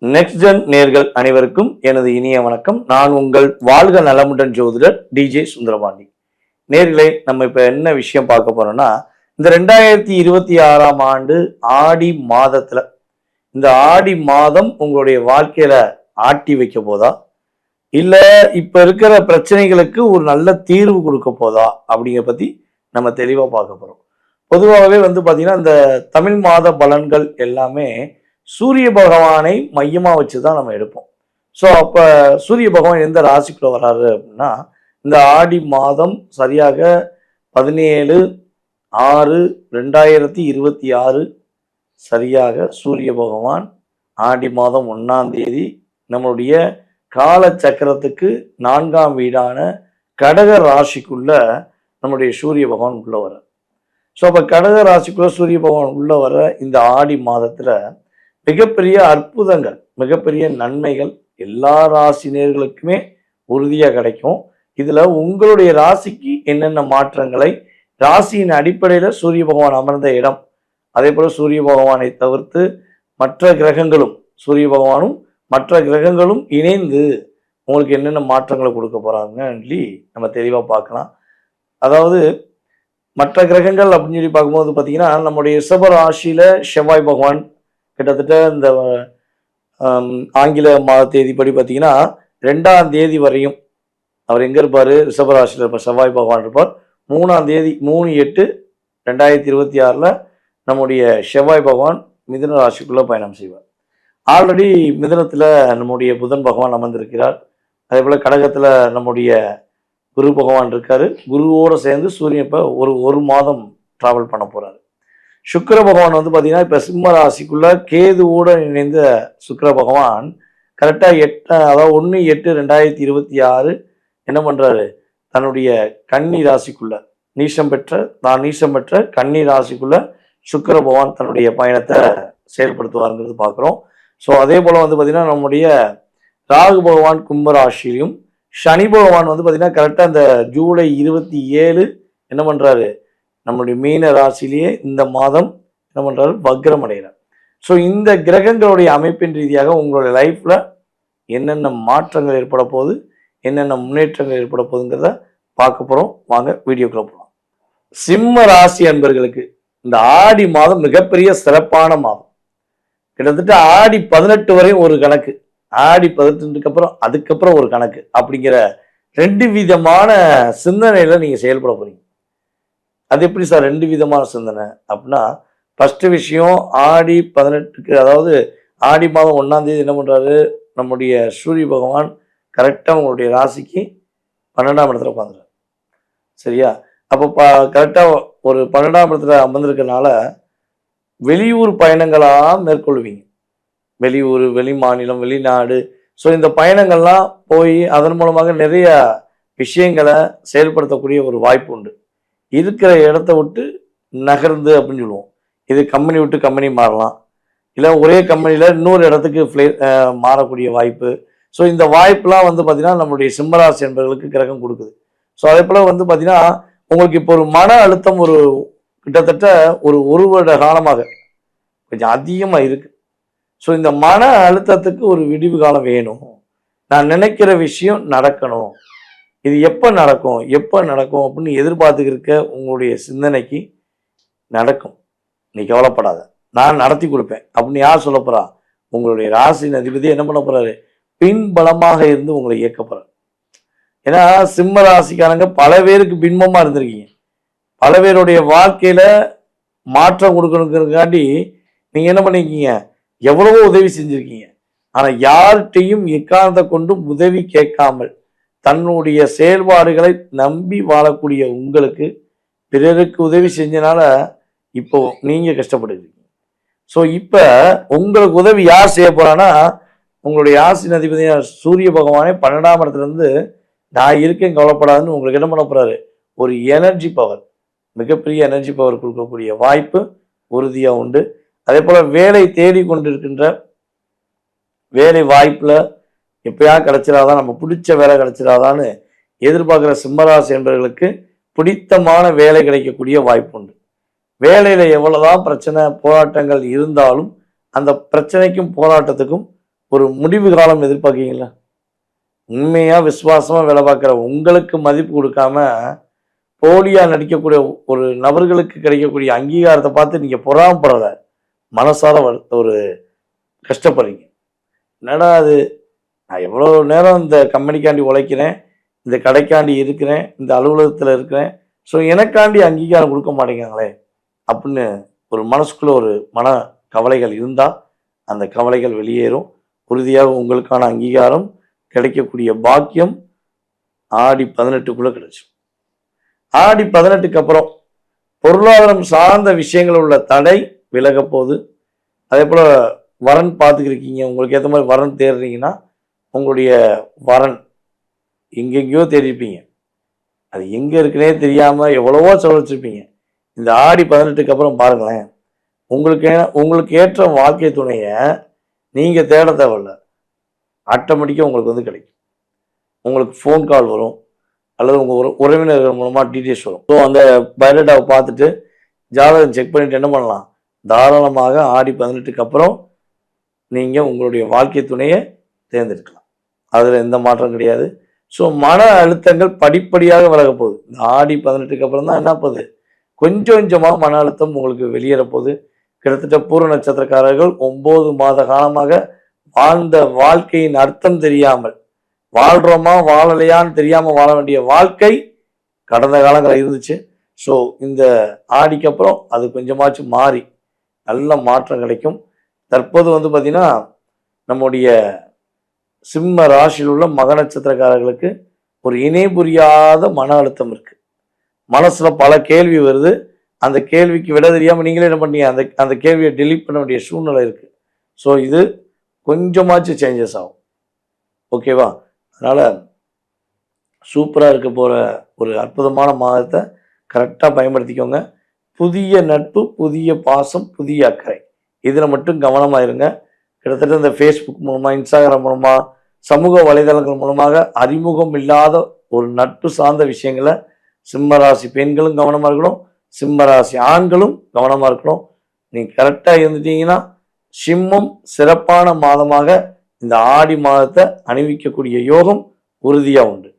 Next gen நேர்கள் அனைவருக்கும் எனது இனிய வணக்கம். நான் உங்கள் வாழ்க நலமுடன் ஜோதிடர் டிஜே சுந்தரபாண்டி. நேர்களே, நம்ம இப்ப என்ன விஷயம் பார்க்க போறோம்னா, இந்த 2026ஆம் ஆண்டு ஆடி மாதத்துல இந்த ஆடி மாதம் உங்களுடைய வாழ்க்கையில ஆட்டி வைக்க போதா, இல்ல இப்ப இருக்கிற பிரச்சனைகளுக்கு ஒரு நல்ல தீர்வு கொடுக்க போதா அப்படிங்கிற பத்தி நம்ம தெளிவா பார்க்க போறோம். பொதுவாகவே பாத்தீங்கன்னா இந்த தமிழ் மாத பலன்கள் எல்லாமே சூரிய பகவானை மையமா வச்சுதான் நம்ம எடுப்போம். ஸோ அப்ப சூரிய பகவான் எந்த ராசிக்குள்ள வராரு அப்படின்னா, இந்த ஆடி மாதம் சரியாக 17/6/2026 சரியாக சூரிய பகவான் ஆடி மாதம் 1ஆம் தேதி நம்மளுடைய கால சக்கரத்துக்கு 4ஆம் வீடான கடக ராசிக்குள்ள நம்முடைய சூரிய பகவான் உள்ள வர. ஸோ அப்ப கடக ராசிக்குள்ள சூரிய பகவான் உள்ள வர இந்த ஆடி மாதத்துல மிகப்பெரிய அற்புதங்கள், மிகப்பெரிய நன்மைகள் எல்லா ராசினியர்களுக்குமே உறுதியாக கிடைக்கும். இதுல உங்களுடைய ராசிக்கு என்னென்ன மாற்றங்களை, ராசியின் அடிப்படையில சூரிய பகவான் அமர்ந்த இடம், அதே போல சூரிய பகவானை தவிர்த்து மற்ற கிரகங்களும், சூரிய பகவானும் மற்ற கிரகங்களும் இணைந்து உங்களுக்கு என்னென்ன மாற்றங்களை கொடுக்க போறாங்கன்னு சொல்லி நம்ம தெளிவா பார்க்கலாம். அதாவது மற்ற கிரகங்கள் அப்படின்னு சொல்லி பார்க்கும்போது பார்த்தீங்கன்னா, நம்முடைய ரிஷப ராசியில செவ்வாய் பகவான் கிட்டத்தட்ட இந்த ஆங்கில மாத தேதிப்படி பார்த்தீங்கன்னா 2ஆம் தேதி வரையும் அவர் எங்க இருப்பாரு, ரிஷபராசியில் இருப்பார், செவ்வாய் பகவான் இருப்பார். 3ஆம் தேதி 3/8/2026 நம்முடைய செவ்வாய் பகவான் மிதுன ராசிக்குள்ள பயணம் செய்வார். ஆல்ரெடி மிதுனத்துல நம்முடைய புதன் பகவான் அமர்ந்திருக்கிறார். அதே போல கடகத்துல நம்முடைய குரு பகவான் இருக்காரு. குருவோட சேர்ந்து சூரியன் இப்ப ஒரு மாதம் டிராவல் பண்ண போறாரு. சுக்கிர பகவான் பார்த்தீங்கன்னா இப்போ சிம்ம ராசிக்குள்ள கேதுவோட இணைந்த சுக்கிர பகவான் கரெக்டாக 1/8/2026 என்ன பண்றாரு, தன்னுடைய கன்னி ராசிக்குள்ள நீசம் பெற்ற கன்னி ராசிக்குள்ள சுக்கிர பகவான் தன்னுடைய பயணத்தை செயல்படுத்துவாருங்கிறது பார்க்குறோம். ஸோ அதே போல பார்த்தீங்கன்னா நம்முடைய ராகு பகவான் கும்ப ராசியிலையும், சனி பகவான் பார்த்தீங்கன்னா கரெக்டாக இந்த ஜூலை 27 என்ன பண்றாரு, நம்மளுடைய மீன ராசிலேயே இந்த மாதம் என்ன பண்றாரு, வக்ரம் அடைகிறார். ஸோ இந்த கிரகங்களுடைய அமைப்பின் ரீதியாக உங்களுடைய லைஃப்ல என்னென்ன மாற்றங்கள் ஏற்பட போகுது, என்னென்ன முன்னேற்றங்கள் ஏற்பட போகுதுங்கிறத பார்க்க போறோம். வாங்க வீடியோக்குள்ள போகலாம். சிம்ம ராசி அன்பர்களுக்கு இந்த ஆடி மாதம் மிகப்பெரிய சிறப்பான மாதம். கிட்டத்தட்ட ஆடி 18 வரையும் ஒரு கணக்கு, ஆடி 18க்கு அப்புறம் அதுக்கப்புறம் ஒரு கணக்கு அப்படிங்கிற 2 விதமான சிந்தனையில நீங்க செயல்பட போறீங்க. அது எப்படி சார் 2 விதமான சிந்தனை அப்படின்னா, ஃபர்ஸ்ட் விஷயம் ஆடி 18க்கு, அதாவது ஆடி மாதம் 1ஆம் தேதி என்ன பண்றாரு, நம்முடைய சூரிய பகவான் கரெக்டாக உங்களுடைய ராசிக்கு 12ஆம் இடத்துல உட்காந்துறாரு. சரியா? அப்போ கரெக்டாக ஒரு 12ஆம் இடத்துல அமர்ந்திருக்கனால வெளியூர் பயணங்களாக மேற்கொள்வீங்க. வெளியூர், வெளி மாநிலம், வெளிநாடு. ஸோ இந்த பயணங்கள்லாம் போய் அதன் மூலமாக நிறைய விஷயங்களை செயல்படுத்தக்கூடிய ஒரு வாய்ப்பு உண்டு. இருக்கிற இடத்த விட்டு நகர்ந்து அப்படின்னு சொல்லுவோம். இது கம்பெனி விட்டு கம்பெனி மாறலாம், இல்லை ஒரே கம்பெனியில் இன்னொரு இடத்துக்கு மாறக்கூடிய வாய்ப்பு. ஸோ இந்த வாய்ப்புலாம் பார்த்தீங்கன்னா நம்மளுடைய சிம்மராசி என்பவர்களுக்கு கிரகம் கொடுக்குது. ஸோ அதே போல் பார்த்தீங்கன்னா உங்களுக்கு இப்போ ஒரு மன அழுத்தம் ஒரு கிட்டத்தட்ட ஒரு வருட காலமாக கொஞ்சம் அதிகமாக இருக்கு. ஸோ இந்த மன அழுத்தத்துக்கு ஒரு விடிவு காலம் வேணும். நான் நினைக்கிற விஷயம் நடக்கணும், இது எப்போ நடக்கும் அப்படின்னு எதிர்பார்த்துக்கிருக்க உங்களுடைய சிந்தனைக்கு நடக்கும். நீ கவலைப்படாத, நான் நடத்தி கொடுப்பேன் அப்படின்னு யார் சொல்ல போறா, உங்களுடைய ராசியின் அதிபதி என்ன பண்ண போறாரு, பின்பலமாக இருந்து உங்களை இயக்க போறாரு. ஏன்னா சிம்ம ராசிக்காரங்க பல பேருக்கு பின்பமா இருந்திருக்கீங்க. பல பேருடைய வாழ்க்கையில மாற்றம் கொடுக்கணுங்கிறதுக்காண்டி நீங்க என்ன பண்ணிருக்கீங்க, எவ்வளவோ உதவி செஞ்சிருக்கீங்க. ஆனா யார்கிட்டையும் எக்காரணத்தை கொண்டும் உதவி கேட்காமல் தன்னுடைய செயல்பாடுகளை நம்பி வாழக்கூடிய உங்களுக்கு பிறருக்கு உதவி செஞ்சனால இப்போ நீங்க கஷ்டப்படுறீங்க. ஸோ இப்ப உங்களுக்கு உதவி யார் செய்ய போறான்னா, உங்களுடைய ஆசின் அதிபதியான சூரிய பகவானே 12ஆம் இடத்துல இருந்து நான் இருக்கேன் கவலைப்படாதுன்னு உங்களுக்கு என்ன பண்ண போறாரு, ஒரு எனர்ஜி பவர், மிகப்பெரிய எனர்ஜி பவர் கொடுக்கக்கூடிய வாய்ப்பு உறுதியா உண்டு. அதே போல வேலை தேடி கொண்டிருக்கின்ற வேலை வாய்ப்புல எப்பயா கிடைச்சிடாதான், நம்ம பிடிச்ச வேலை கிடைச்சிடாதான்னு எதிர்பார்க்குற சிம்மராசி என்பவர்களுக்கு பிடித்தமான வேலை கிடைக்கக்கூடிய வாய்ப்பு உண்டு. வேலையில எவ்வளவுதான் பிரச்சனை போராட்டங்கள் இருந்தாலும் அந்த பிரச்சனைக்கும் போராட்டத்துக்கும் ஒரு முடிவு காலம் எதிர்பார்க்கீங்களா? உண்மையா விசுவாசமா வேலை பார்க்குற உங்களுக்கு மதிப்பு கொடுக்காம போலியா நடிக்கக்கூடிய ஒரு நபர்களுக்கு கிடைக்கக்கூடிய அங்கீகாரத்தை பார்த்து நீங்க பொறாமப்படல, மனசார ஒரு கஷ்டப்படுறீங்க. என்னடா அது, நான் எவ்வளோ நேரம் இந்த கம்பெனிக்காண்டி உழைக்கிறேன், இந்த கடைக்காண்டி இருக்கிறேன், இந்த அலுவலகத்தில் இருக்கிறேன், ஸோ எனக்காண்டி அங்கீகாரம் கொடுக்க மாட்டேங்காங்களே அப்படின்னு ஒரு மனசுக்குள்ள ஒரு மன கவலைகள் இருந்தால் அந்த கவலைகள் வெளியேறும். உறுதியாக உங்களுக்கான அங்கீகாரம் கிடைக்கக்கூடிய பாக்கியம் ஆடி 18க்குள்ள கிடைச்சிடும். ஆடி 18க்கு அப்புறம் பொருளாதாரம் சார்ந்த விஷயங்கள் உள்ள தடை விலக போகுது. அதே போல் வரன் பார்த்துக்கிருக்கீங்க, உங்களுக்கு ஏற்ற மாதிரி வரன் தேடுறீங்கன்னா உங்களுடைய வரன் எங்கெங்கேயோ தேடிருப்பீங்க, அது எங்கே இருக்குன்னே தெரியாமல் எவ்வளவோ செலவழிச்சிருப்பீங்க. இந்த ஆடி 18க்கு அப்புறம் பாருங்களேன், உங்களுக்கு ஏற்ற வாழ்க்கை துணையை நீங்கள் தேட தேவையில்ல, ஆட்டோமேட்டிக்காக உங்களுக்கு வந்து கிடைக்கும். உங்களுக்கு ஃபோன் கால் வரும் அல்லது உங்கள் உறவினர்கள் மூலமாக டீட்டெயில்ஸ் வரும். ஸோ அந்த பயோடேட்டாவை பார்த்துட்டு ஜாதகம் செக் பண்ணிவிட்டு என்ன பண்ணலாம், தாராளமாக ஆடி 18க்கு அப்புறம் நீங்கள் உங்களுடைய வாழ்க்கை துணையை தேர்ந்தெடுக்கலாம். அதில் எந்த மாற்றம் கிடையாது. ஸோ மன அழுத்தங்கள் படிப்படியாக விலக போகுது. இந்த ஆடி 18க்கு அப்புறம் தான் என்ன போகுது, கொஞ்சம் கொஞ்சமாக மன அழுத்தம் உங்களுக்கு வெளியேற போகுது. கிட்டத்தட்ட பூர்வ நட்சத்திரக்காரர்கள் 9 மாத காலமாக வாழ்ந்த வாழ்க்கையின் அர்த்தம் தெரியாமல், வாழ்கிறோமா வாழலையான்னு தெரியாமல் வாழ வேண்டிய வாழ்க்கை கடந்த காலங்களில் இருந்துச்சு. ஸோ இந்த ஆடிக்கு அப்புறம் அது கொஞ்சமாச்சும் மாறி நல்ல மாற்றம் கிடைக்கும். தற்போது வந்து பார்த்திங்கன்னா நம்முடைய சிம்ம ராசியில் உள்ள மக நட்சத்திரக்காரர்களுக்கு ஒரு இணை புரியாத மன அழுத்தம் இருக்குது. மனசில் பல கேள்வி வருது, அந்த கேள்விக்கு விட தெரியாமல் நீங்களே என்ன பண்ணீங்க, அந்த கேள்வியை டெலீட் பண்ண வேண்டிய சூழ்நிலை இருக்குது. ஸோ இது கொஞ்சமாச்சும் சேஞ்சஸ் ஆகும். ஓகேவா? அதனால் சூப்பராக இருக்க போகிற ஒரு அற்புதமான மாதத்தை கரெக்டாக பயன்படுத்திக்கோங்க. புதிய நட்பு, புதிய பாசம், புதிய அக்கறை, இதில் மட்டும் கவனமாக இருங்க. கிட்டத்தட்ட இந்த ஃபேஸ்புக் மூலமாக, இன்ஸ்டாகிராம் மூலமாக, சமூக வலைதளங்கள் மூலமாக அறிமுகம் இல்லாத ஒரு நட்பு சார்ந்த விஷயங்களை சிம்மராசி பெண்களும் கவனமாக இருக்கணும், சிம்மராசி ஆண்களும் கவனமாக இருக்கணும். நீங்கள் கரெக்டாக இருந்துட்டீங்கன்னா சிம்மம் சிறப்பான மாதமாக இந்த ஆடி மாதத்தை அணிவிக்கக்கூடிய யோகம் உறுதியாக உண்டு.